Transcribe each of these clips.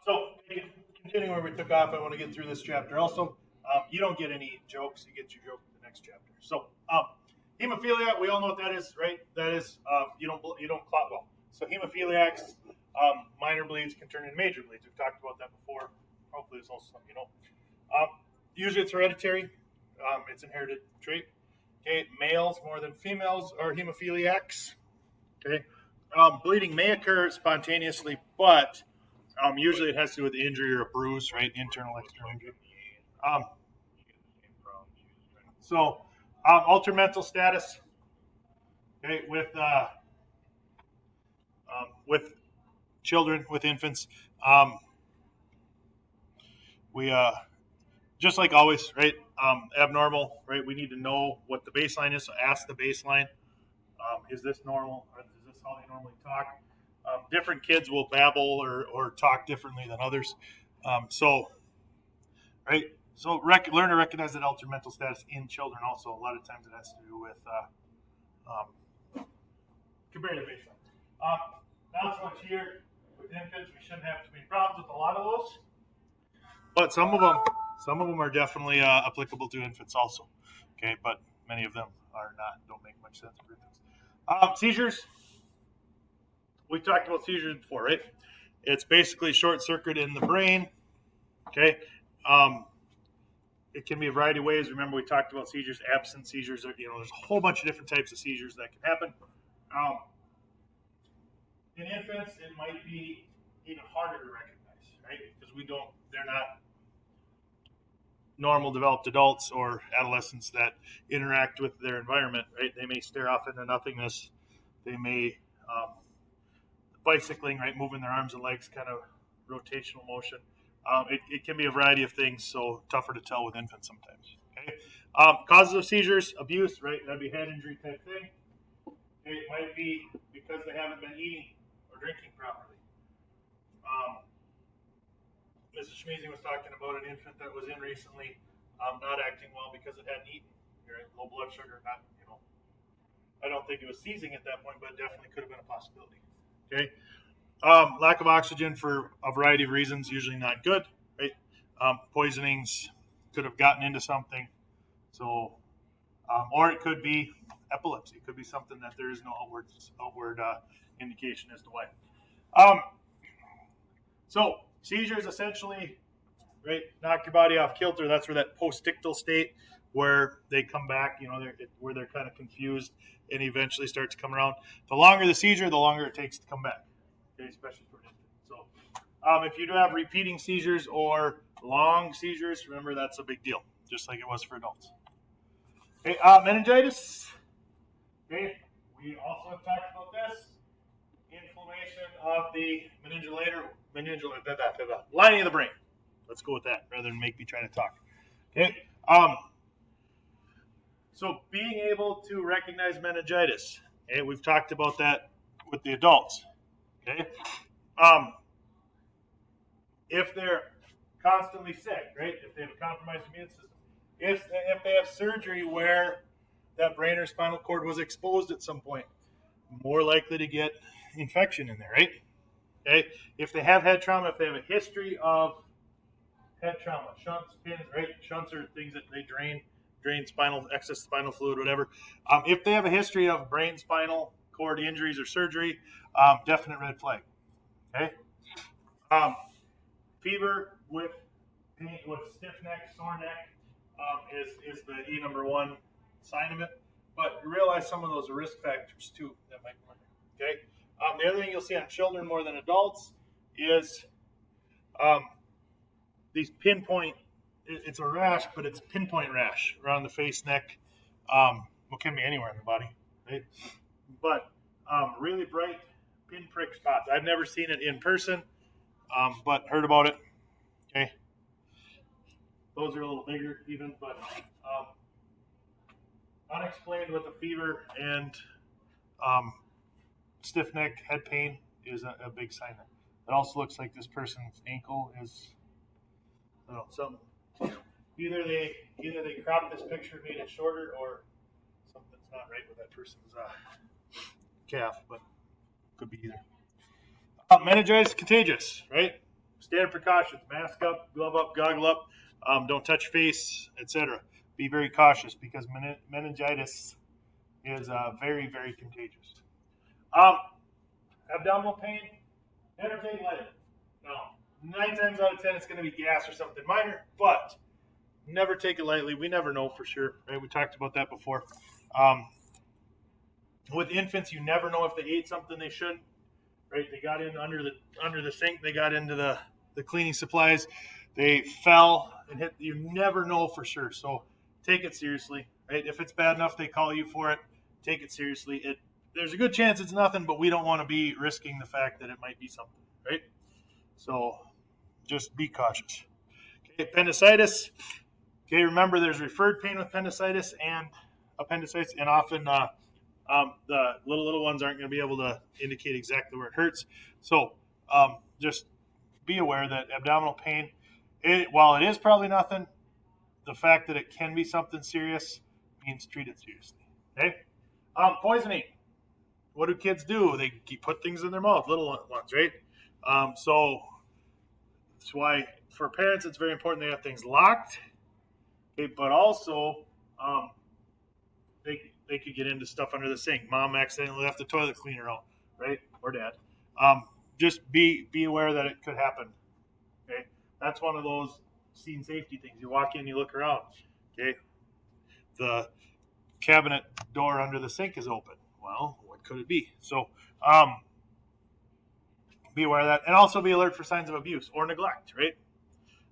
So continuing where we took off, I want to get through this chapter. Also, you don't get any jokes; you get your joke in the next chapter. So, hemophilia, we all know what that is, right? That is you don't clot well. So hemophiliacs, minor bleeds can turn into major bleeds. We've talked about that before. Hopefully, it's also something you know. Usually, it's hereditary. It's inherited trait. Okay, males more than females are hemophiliacs. Okay, bleeding may occur spontaneously, but usually it has to do with the injury or a bruise, right? Internal, external injury. Um, altered mental status, okay, with children, with infants, we just like always, right? Abnormal, right? We need to know what the baseline is. So ask the baseline. Is this normal? Or is this how they normally talk? Different kids will babble or talk differently than others. Right? So learn to recognize that altered mental status in children also. A lot of times it has to do with compared to baseline. Not so much here with infants. We shouldn't have too many problems with a lot of those. But some of them are definitely applicable to infants also. Okay, but many of them are not. Don't make much sense for infants. Seizures. We talked about seizures before, right? It's basically short circuit in the brain. Okay. It can be a variety of ways. Remember, we talked about seizures, absent seizures. There's a whole bunch of different types of seizures that can happen. In infants, it might be even harder to recognize, right? Because they're not normal developed adults or adolescents that interact with their environment, right? They may stare off into nothingness. They may bicycling, right? Moving their arms and legs, kind of rotational motion. It can be a variety of things, so tougher to tell with infants sometimes. Okay. Causes of seizures, abuse, right? That'd be head injury type thing. Okay. It might be because they haven't been eating or drinking properly. Mrs. Schmeezing was talking about an infant that was in recently, not acting well because it hadn't eaten. Right? Low blood sugar, not, I don't think it was seizing at that point, but it definitely could have been a possibility. Okay. Lack of oxygen for a variety of reasons, usually not good, right? Poisonings could have gotten into something. So, or it could be epilepsy. It could be something that there is no outward indication as to why. So seizures essentially, right, knock your body off kilter. That's where that postictal state where they come back, where they're kind of confused and eventually start to come around. The longer the seizure, the longer it takes to come back. Okay, especially for an infant. So, if you do have repeating seizures or long seizures, remember that's a big deal, just like it was for adults. Okay, meningitis. Okay, we also have talked about this. Inflammation of the lining of the brain. Let's go with that rather than make me try to talk. Okay. So being able to recognize meningitis. Okay, we've talked about that with the adults. Okay. If they're constantly sick, right? If they have a compromised immune system, if they have surgery where that brain or spinal cord was exposed at some point, more likely to get infection in there, right? Okay. If they have head trauma, if they have a history of head trauma, shunts, pins, right? Shunts are things that they drain excess spinal fluid, whatever. If they have a history of brain spinal cord injuries or surgery, definite red flag. Okay. Fever with pain, with stiff neck, sore neck is the E1 sign of it. But you realize some of those are risk factors too that might come in. Okay. The other thing you'll see on children more than adults is these pinpoint. It's a rash, but it's pinpoint rash around the face, neck. What can be anywhere in the body, right? But really bright pinprick spots. I've never seen it in person, but heard about it. Okay, those are a little bigger even, but unexplained with a fever and stiff neck, head pain is a big sign. It also looks like this person's ankle is, I don't know, something. Either they cropped this picture, made it shorter, or something's not right with that person's calf, but could be either. Meningitis contagious, right? standard precautions: mask up, glove up, goggle up, don't touch face, etc. Be very cautious because meningitis is very, very contagious. Um, Abdominal pain, never take it lightly. No, 9 times out of 10 it's going to be gas or something minor, but never take it lightly. We never know for sure, right? We talked about that before. With infants, you never know if they ate something they shouldn't. Right? They got in under the sink. They got into the cleaning supplies. They fell and hit. You never know for sure. So take it seriously. Right? If it's bad enough, they call you for it. Take it seriously. There's a good chance it's nothing, but we don't want to be risking the fact that it might be something. Right? So just be cautious. Okay, appendicitis. Okay, remember there's referred pain with appendicitis and appendicitis, and often the little ones aren't going to be able to indicate exactly where it hurts. So just be aware that abdominal pain, while it is probably nothing, the fact that it can be something serious means treat it seriously. Okay. Poisoning. What do kids do? They put things in their mouth, little ones, right? So that's why for parents it's very important they have things locked. Okay, but also they could get into stuff under the sink. Mom accidentally left the toilet cleaner out, right? Or dad. Just be aware that it could happen. Okay, that's one of those scene safety things. You walk in, you look around. Okay, the cabinet door under the sink is open. Well, what could it be? So be aware of that, and also be alert for signs of abuse or neglect. Right?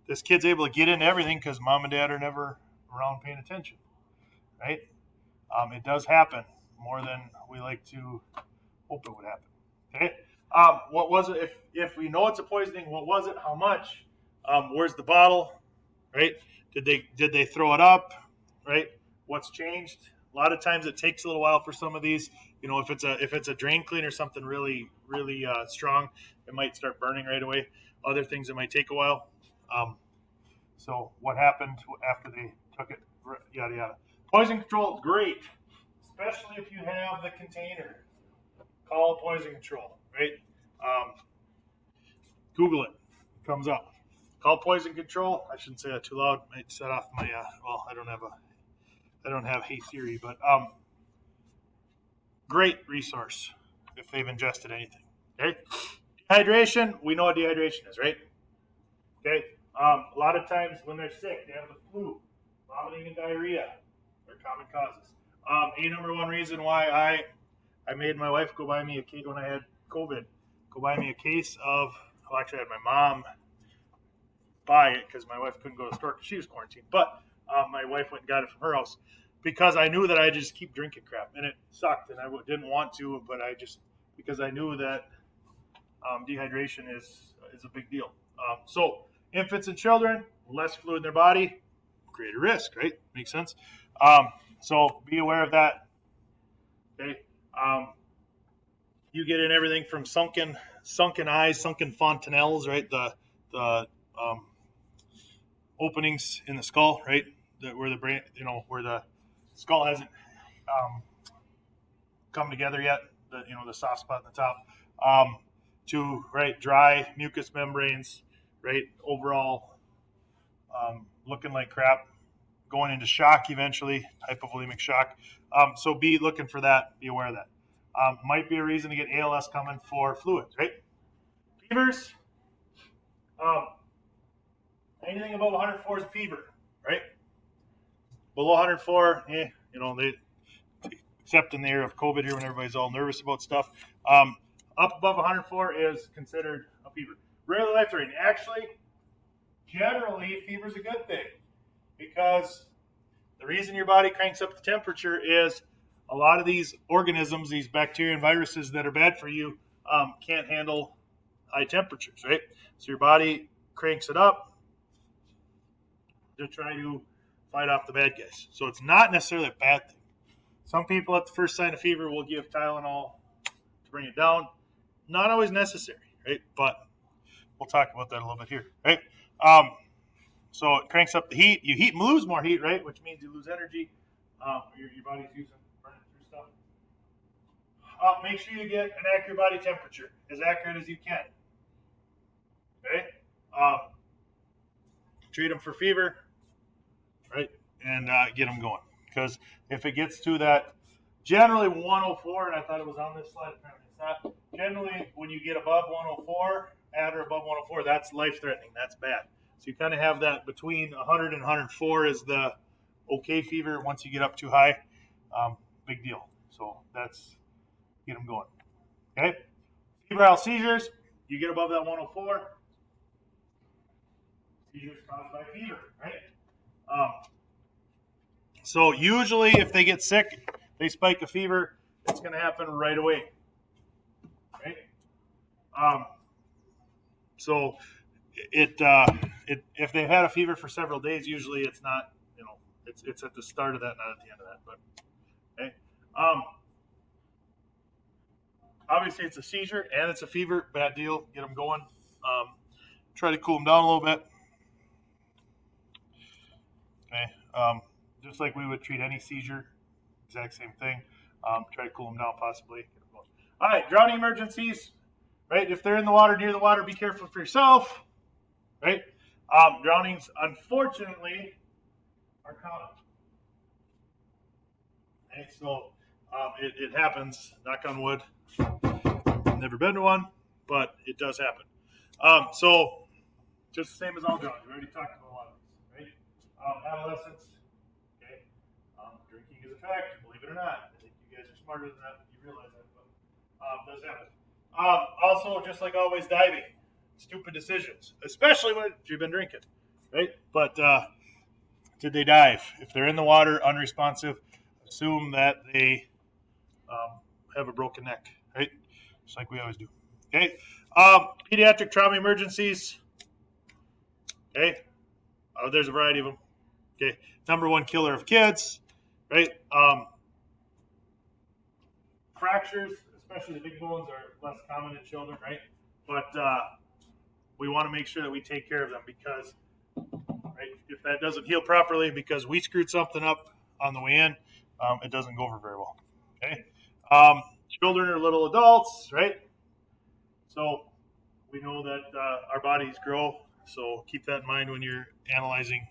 This kid's able to get into everything because mom and dad are never around paying attention. Right? It does happen more than we like to hope it would happen. Okay. What was it? If we know it's a poisoning, what was it? How much? Where's the bottle? Right? Did they throw it up? Right? What's changed? A lot of times it takes a little while for some of these. You know, if it's a drain cleaner, something really strong, it might start burning right away. Other things it might take a while. So what happened after they took it? Yada yada. Poison control is great, especially if you have the container. Call poison control, right? Google it. It comes up. Call poison control. I shouldn't say that too loud. Might set off my. Well, I don't have Hey Siri, but great resource if they've ingested anything. Okay. Dehydration. We know what dehydration is, right? Okay. A lot of times when they're sick, they have the flu, vomiting, and diarrhea. They're common causes. A number one reason why I made my wife go buy me a case when I had COVID. Go buy me a case of. Well, actually, I had my mom buy it because my wife couldn't go to the store because she was quarantined. But my wife went and got it from her house because I knew that I just keep drinking crap, and it sucked, and I didn't want to, but because I knew that dehydration is a big deal. So infants and children, less fluid in their body, greater risk, right? Makes sense. So be aware of that. Okay. You get in everything from sunken eyes, sunken fontanelles, right? The openings in the skull, right? Where the brain, where the skull hasn't come together yet. The soft spot at the top. To right, dry mucous membranes, right? Overall, looking like crap. Going into shock eventually, hypovolemic shock. So be looking for that. Be aware of that. Might be a reason to get ALS coming for fluids, right? Fevers. Anything above 104 is a fever, right? Below 104, they except in the era of COVID here when everybody's all nervous about stuff. Up above 104 is considered a fever. Rarely life-threatening. Actually, generally, fever is a good thing because the reason your body cranks up the temperature is a lot of these organisms, these bacteria and viruses that are bad for you, can't handle high temperatures, right? So your body cranks it up to try to fight off the bad guys. So it's not necessarily a bad thing. Some people at the first sign of fever will give Tylenol to bring it down. Not always necessary, right? But we'll talk about that a little bit here, right? So it cranks up the heat. You heat and lose more heat, right? Which means you lose energy. Your body's burning through stuff. Make sure you get an accurate body temperature, as accurate as you can. Okay? treat them for fever, right, and get them going. Because if it gets to that, generally 104, and I thought it was on this slide, apparently it's not. Generally, when you get above 104, at or above 104, that's life-threatening. That's bad. So you kind of have that between 100 and 104 is the okay fever. Once you get up too high, big deal. So that's, get them going. Okay? Febrile seizures, you get above that 104, seizures caused by fever, right? So usually if they get sick, they spike a fever, it's going to happen right away, right? So if they've had a fever for several days, usually it's not, it's at the start of that, not at the end of that. But okay. Obviously it's a seizure and it's a fever, bad deal. Get them going. Try to cool them down a little bit. Okay. Just like we would treat any seizure, exact same thing. Try to cool them down possibly. Get them going. All right, drowning emergencies. Right, if they're in the water, near the water, be careful for yourself. Right, drownings, unfortunately, are common. Okay, so it happens. Knock on wood. Never been to one, but it does happen. So just the same as all drownings. We already talked about a lot of these, right? Adolescents. Okay, drinking is a factor. Believe it or not, I think you guys are smarter than that. You realize that, but it does happen. Also, just like always, diving. Stupid decisions, especially when you've been drinking, right? But did they dive? If they're in the water, unresponsive, assume that they have a broken neck, right? Just like we always do. Okay. Pediatric trauma emergencies. Okay. There's a variety of them. Okay. Number one killer of kids, right? Fractures, especially the big bones, are less common in children, right? But we want to make sure that we take care of them because, right, if that doesn't heal properly because we screwed something up on the way in, it doesn't go over very well. Okay. Children are little adults, right? So we know that our bodies grow. So keep that in mind when you're analyzing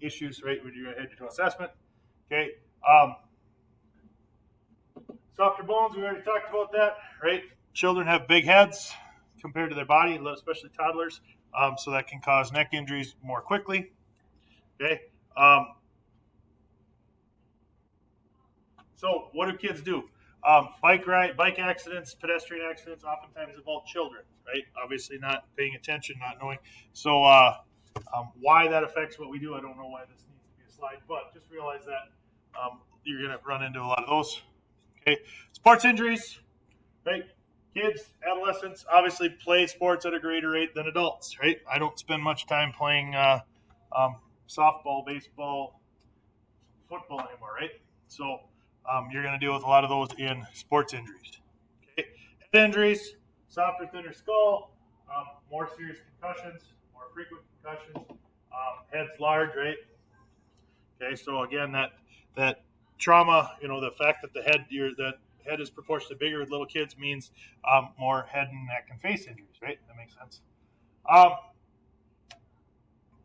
issues, right? When you're headed to assessment. Okay. Softer bones, we already talked about that, right? Children have big heads compared to their body, especially toddlers, so that can cause neck injuries more quickly. Okay. So what do kids do? Bike accidents, pedestrian accidents oftentimes involve children, right? Obviously not paying attention, not knowing. So why that affects what we do, I don't know why this needs to be a slide, but just realize that you're going to run into a lot of those. Okay. Sports injuries, right? Kids, adolescents obviously play sports at a greater rate than adults, right? I don't spend much time playing softball, baseball, football anymore, right? So you're going to deal with a lot of those in sports injuries. Okay. Head injuries, softer, thinner skull, more serious concussions, more frequent concussions, heads large, right? Okay, so again, that trauma, the fact that the head is proportionally bigger with little kids means more head and neck and face injuries, right? That makes sense.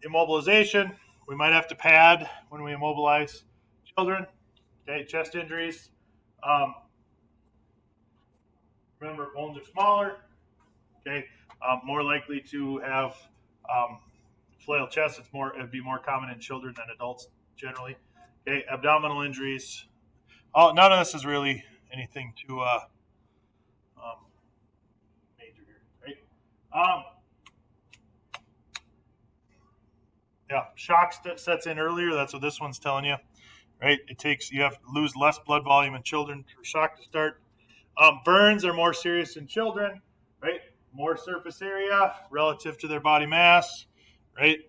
Immobilization, we might have to pad when we immobilize children. Okay, chest injuries. Remember, bones are smaller. Okay, more likely to have flail chest. It'd be more common in children than adults generally. Okay, abdominal injuries. None of this is really anything too major here, right? Yeah, shock sets in earlier. That's what this one's telling you, right? You have to lose less blood volume in children for shock to start. Burns are more serious in children, right? More surface area relative to their body mass, right?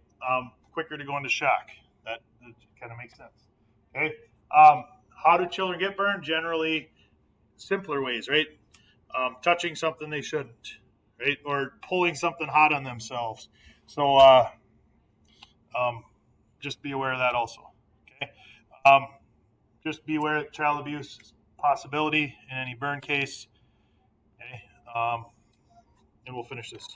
Quicker to go into shock. That kind of makes sense. Okay. How do children get burned? Generally, simpler ways, right? Touching something they shouldn't, right? Or pulling something hot on themselves. So just be aware of that also. Okay. Just be aware of child abuse possibility in any burn case. Okay. And we'll finish this.